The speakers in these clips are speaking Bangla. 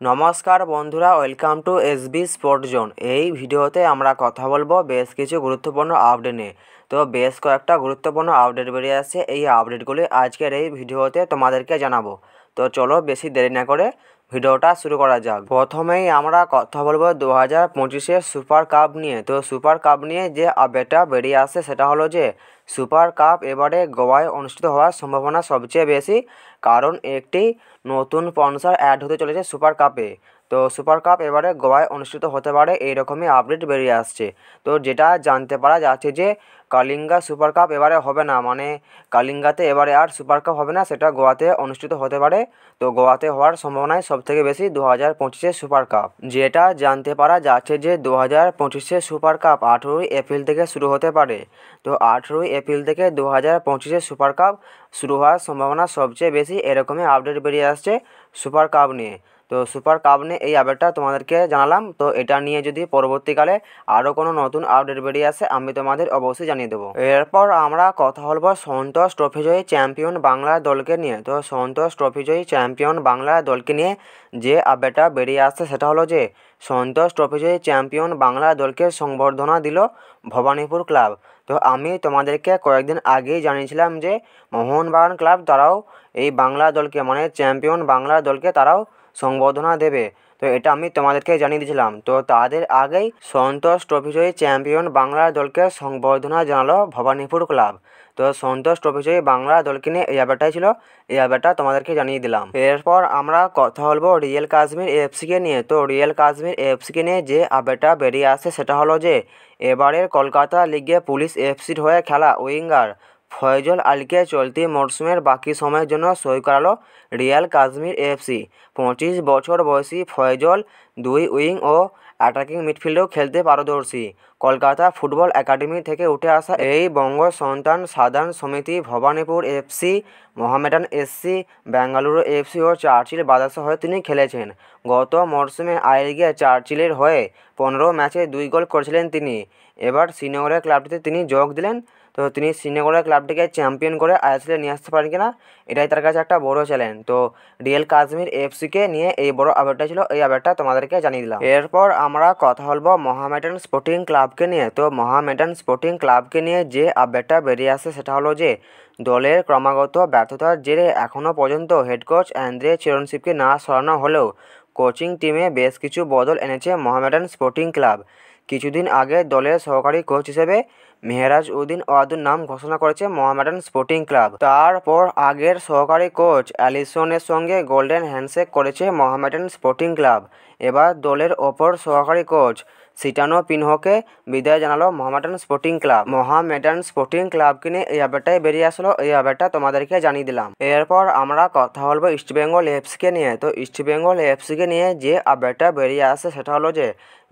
নমস্কার বন্ধুরা, welcome to SB sport zone. এই ভিডিওতে আমরা কথা বলবো বেশ কিছু গুরুত্বপূর্ণ আপডেট নিয়ে। তো বেশ কয়েকটা গুরুত্বপূর্ণ আপডেট বেরিয়ে আসছে, এই আপডেটগুলি আজকের এই ভিডিওতে তোমাদেরকে জানাবো। তো চলো বেশি দেরি না করে ভিডিওটা শুরু করা যাক। প্রথমেই আমরা কথা বলবো 2025-এর সুপার কাপ নিয়ে। তো সুপার কাপ নিয়ে যে আপডেটটা বেরিয়ে আসছে সেটা হলো যে সুপার কাপ এবারে গোয়ায় অনুষ্ঠিত হওয়ার সম্ভাবনা সবচেয়ে বেশি, কারণ একটি নতুন স্পন্সর অ্যাড হতে চলেছে সুপার কাপে। তো সুপার কাপ এবারে গোয়ায় অনুষ্ঠিত হতে পারে, এইরকমই আপডেট বেরিয়ে আসছে। তো যেটা জানতে পারা যাচ্ছে যে কালিঙ্গা সুপার কাপ এবারে হবে না, মানে কালিঙ্গাতে এবারে আর সুপার কাপ হবে না, সেটা গোয়াতে অনুষ্ঠিত হতে পারে। তো গোয়াতে হওয়ার সম্ভাবনায় সবথেকে বেশি 2025-এর সুপার কাপ। যেটা জানতে পারা যাচ্ছে যে 2025-এর সুপার কাপ 18ই এপ্রিল থেকে শুরু হতে পারে। তো 18ই এপ্রিল থেকে 2025-এর সুপার কাপ শুরু হওয়ার সম্ভাবনা সবচেয়ে বেশি, এরকমই আপডেট বেরিয়ে আসছে সুপার কাপ নিয়ে। তো সুপার কাপ নিয়ে এই আপডেটটা তোমাদেরকে জানালাম। তো এটা নিয়ে যদি পরবর্তীকালে আরও কোনো নতুন আপডেট বেরিয়ে আসে আমি তোমাদের অবশ্যই জানিয়ে দেবো। এরপর আমরা কথা বলবো সন্তোষ ট্রফি জয়ী চ্যাম্পিয়ন বাংলা দলকে নিয়ে। তো সন্তোষ ট্রফি জয়ী চ্যাম্পিয়ন বাংলা দলকে নিয়ে যে আপডেটটা বেরিয়ে আসছে সেটা হলো যে সন্তোষ ট্রফি জয়ী চ্যাম্পিয়ন বাংলা দলকে সংবর্ধনা দিল ভবানীপুর ক্লাব। তো আমি তোমাদেরকে কয়েকদিন আগেই জানিয়েছিলাম যে মোহনবাগান ক্লাব তারাও এই বাংলা দলকে, মানে চ্যাম্পিয়ন বাংলা দলকে তারাও সংবর্ধনা দেবে। তো এটা আমি তোমাদেরকে জানিয়ে দিয়েছিলাম। তো তাদের আগেই সন্তোষ ট্রফি জয়ী চ্যাম্পিয়ন বাংলা দলকে সংবর্ধনা জানালো ভবানীপুর ক্লাব। তো সন্তোষ ট্রফি জয়ী বাংলা দলকে নিয়ে এই আপডেটটাই ছিল, এই আপডেটটা তোমাদেরকে জানিয়ে দিলাম। এরপর আমরা কথা বলবো রিয়েল কাশ্মীর এফসিকে নিয়ে। তো রিয়েল কাশ্মীর এফসিকে নিয়ে যে আপডেটটা বেরিয়ে আসছে সেটা হলো যে এবারের কলকাতা লিগে পুলিশ এফসির হয়ে খেলা উইঙ্গার ফয়জল আলীকে চলতি মরশুমের বাকি সময়ের জন্য সই করালো রিয়াল কাশ্মীর এফসি। 25 বছর বয়সী ফয়জল দুই উইং ও অ্যাটাকিং মিডফিল্ডেও খেলতে পারদর্শী। কলকাতা ফুটবল একাডেমি থেকে উঠে আসা এই বঙ্গ Santan Sadharan Samiti Bhawanipore FC, Mohammedan SC, Bengaluru FC ও চার্চিল ব্রাদার্সের হয়ে তিনি খেলেছেন। গত মরশুমে আই লিগে চার্চিলের হয়ে 15 ম্যাচে 2 গোল করেছিলেন তিনি। এবার শ্রীনগরের ক্লাবটিতে তিনি যোগ দিলেন। তো তিনি শ্রীনগরের ক্লাবটিকে চ্যাম্পিয়ন করে আইএসএলে নিয়ে আসতে পারেন কিনা, এটাই তার কাছে একটা বড় চ্যালেঞ্জ। তো রিয়েল কাশ্মীর এফসিকে নিয়ে এই বড় আপডেটটা ছিল, এই আপডেটটা তোমাদেরকে জানিয়ে দিলাম। এরপর আমরা কথা বলবো মোহামেডান স্পোর্টিং ক্লাবকে নিয়ে। তো মোহামেডান স্পোর্টিং ক্লাবকে নিয়ে যে আপডেটটা বেরিয়ে আসে সেটা হলো যে দলের ক্রমাগত ব্যর্থতার জেরে এখনও পর্যন্ত হেড কোচ অ্যান্দ্রে চিরনশিপকে না সরানো হলেও কোচিং টিমে বেশ কিছু বদল এনেছে মোহামেডান স্পোর্টিং ক্লাব। কিছুদিন আগে দলের সহকারী কোচ হিসেবে মেহরাজ উদ্দিন ওয়াদুর নাম ঘোষণা করেছে মোহামেডান স্পোর্টিং ক্লাব। তারপর আগের সহকারী কোচ অ্যালিসনের সঙ্গে গোল্ডেন হ্যান্ডশেক করেছে মোহামেডান স্পোর্টিং ক্লাব। এবার দলের অপর সহকারী কোচ সিটানো পিনহোকে বিদায় জানালো Mohammedan sporting club. Mohammedan sporting ক্লাবকে নিয়ে এই আপডেটটাই বেরিয়ে আসলো, এই আপডেটটা তোমাদেরকে জানিয়ে দিলাম। এরপর আমরা কথা বলবো ইস্টবেঙ্গল এফসিকে নিয়ে। তো ইস্টবেঙ্গল এফসিকে নিয়ে যে আপডেটটা বেরিয়ে আসে সেটা হলো যে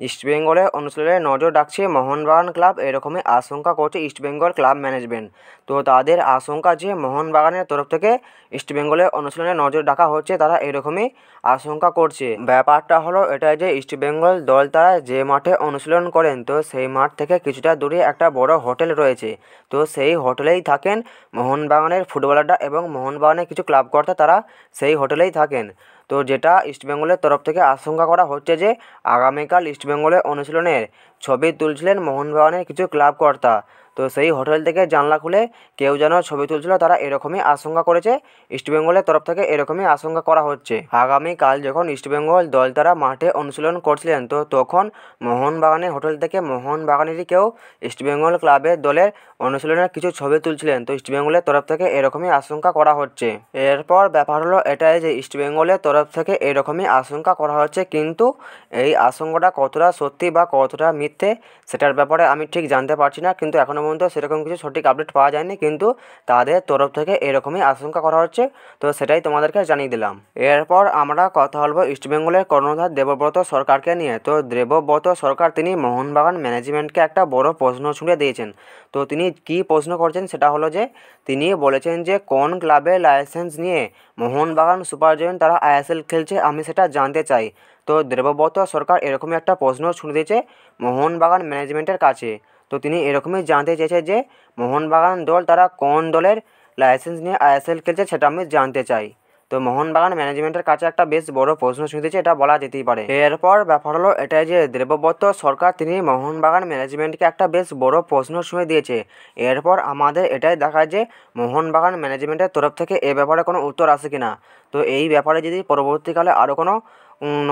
ইস্টবেঙ্গলে অনুশীলনে নজর রাখছে মোহনবাগান ক্লাব, এরকমই আশঙ্কা করছে ইস্টবেঙ্গল ক্লাব ম্যানেজমেন্ট। তো তাদের আশঙ্কা যে মোহনবাগানের তরফ থেকে ইস্টবেঙ্গলের অনুশীলনে নজর রাখা হচ্ছে, তারা এরকমই আশঙ্কা করছে। ব্যাপারটা হলো এটাই যে ইস্টবেঙ্গল দল তারা যে মাঠে অনুশীলন করেন, তো সেই মাঠ থেকে কিছুটা দূরে একটা বড় হোটেল রয়েছে। তো সেই হোটেলেই থাকেন মোহনবাগানের ফুটবলাররা এবং মোহনবাগানের কিছু ক্লাবকর্তা, তারা সেই হোটেলেই থাকেন। তো যেটা ইস্টবেঙ্গলের তরফ থেকে আশঙ্কা করা হচ্ছে যে আগামীকাল ইস্টবেঙ্গলের অনুশীলনের ছবি তুলছিলেন মোহনবাগানের কিছু ক্লাবকর্তা। তো সেই হোটেল থেকে জানলা খুলে কেউ যেন ছবি তুলছিল, তারা এরকমই আশঙ্কা করেছে। ইস্টবেঙ্গলের তরফ থেকে এরকমই আশঙ্কা করা হচ্ছে। আগামীকাল যখন ইস্টবেঙ্গল দল তারা মাঠে অনুশীলন করছিলেন, তো তখন মোহনবাগানের হোটেল থেকে মোহনবাগানেরই কেউ ইস্টবেঙ্গল ক্লাবের দলের অনুশীলনের কিছু ছবি তুলছিলেন। তো ইস্টবেঙ্গলের তরফ থেকে এরকমই আশঙ্কা করা হচ্ছে। এরপর ব্যাপার হলো এটাই যে ইস্টবেঙ্গলের তরফ থেকে এরকমই আশঙ্কা করা হচ্ছে, কিন্তু এই আশঙ্কাটা কতটা সত্যি বা কতটা মিথ্যে সেটার ব্যাপারে আমি ঠিক জানতে পারছি না, কিন্তু এখনও পর্যন্ত সেরকম কিছু সঠিক আপডেট পাওয়া যায়নি, কিন্তু তাদের তরফ থেকে এরকমই আশঙ্কা করা হচ্ছে। তো সেটাই তোমাদেরকে জানিয়ে দিলাম। এরপর আমরা কথা বলবো ইস্টবেঙ্গলের কর্ণধার দেবব্রত সরকারকে নিয়ে। তো দেবব্রত সরকার তিনি মোহনবাগান ম্যানেজমেন্টকে একটা বড় প্রশ্ন ছুঁড়ে দিয়েছেন। তো তিনি কী প্রশ্ন করছেন সেটা হলো যে তিনি বলেছেন যে কোন ক্লাবের লাইসেন্স নিয়ে মোহনবাগান সুপার জায়ান্ট তারা আইএসএল খেলছে, আমি সেটা জানতে চাই। তো দেবব্রত সরকার এরকমই একটা প্রশ্ন ছুঁড়ে দিয়েছে মোহনবাগান ম্যানেজমেন্টের কাছে। তো তিনি এরকমই জানতে চেয়েছে যে মোহনবাগান দল তারা কোন দলের লাইসেন্স নিয়ে আইএসএল খেলছে, সেটা আমি জানতে চাই। তো মোহনবাগান ম্যানেজমেন্টের কাছে একটা বেশ বড় প্রশ্ন ছুঁতেছে, এটা বলা যেতেই পারে। এরপর ব্যাপার হলো এটাই যে দেবব্রত সরকার তিনি মোহনবাগান ম্যানেজমেন্টকে একটা বেশ বড় প্রশ্ন ছুঁয়ে দিয়েছে। এরপর আমাদের এটাই দেখায় যে মোহনবাগান ম্যানেজমেন্টের তরফ থেকে এ ব্যাপারে কোনো উত্তর আসে কিনা। তো এই ব্যাপারে যদি পরবর্তীকালে আরও কোনো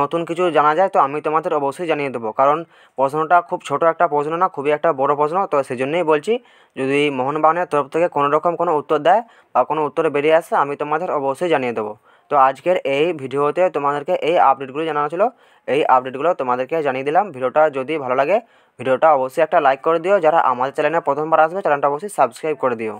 নতুন কিছু জানা যায় তো আমি তোমাদের অবশ্যই জানিয়ে দেবো, কারণ প্রশ্নটা খুব ছোট একটা প্রশ্ন না, খুবই একটা বড় প্রশ্ন। তো সেই জন্যই বলছি, যদি মোহনবাগানের তরফ থেকে কোনো রকম কোনো উত্তর দেয় বা কোনো উত্তর বেরিয়ে আসে আমি তোমাদের অবশ্যই জানিয়ে দেবো। তো আজকের এই ভিডিওতে তোমাদেরকে এই আপডেটগুলো জানানো ছিল, এই আপডেটগুলো তোমাদেরকে জানিয়ে দিলাম। ভিডিওটা যদি ভালো লাগে ভিডিওটা অবশ্যই একটা লাইক করে দিও, যারা আমাদের চ্যানেলে প্রথমবার আসবে চ্যানেলটা অবশ্যই সাবস্ক্রাইব করে দিও।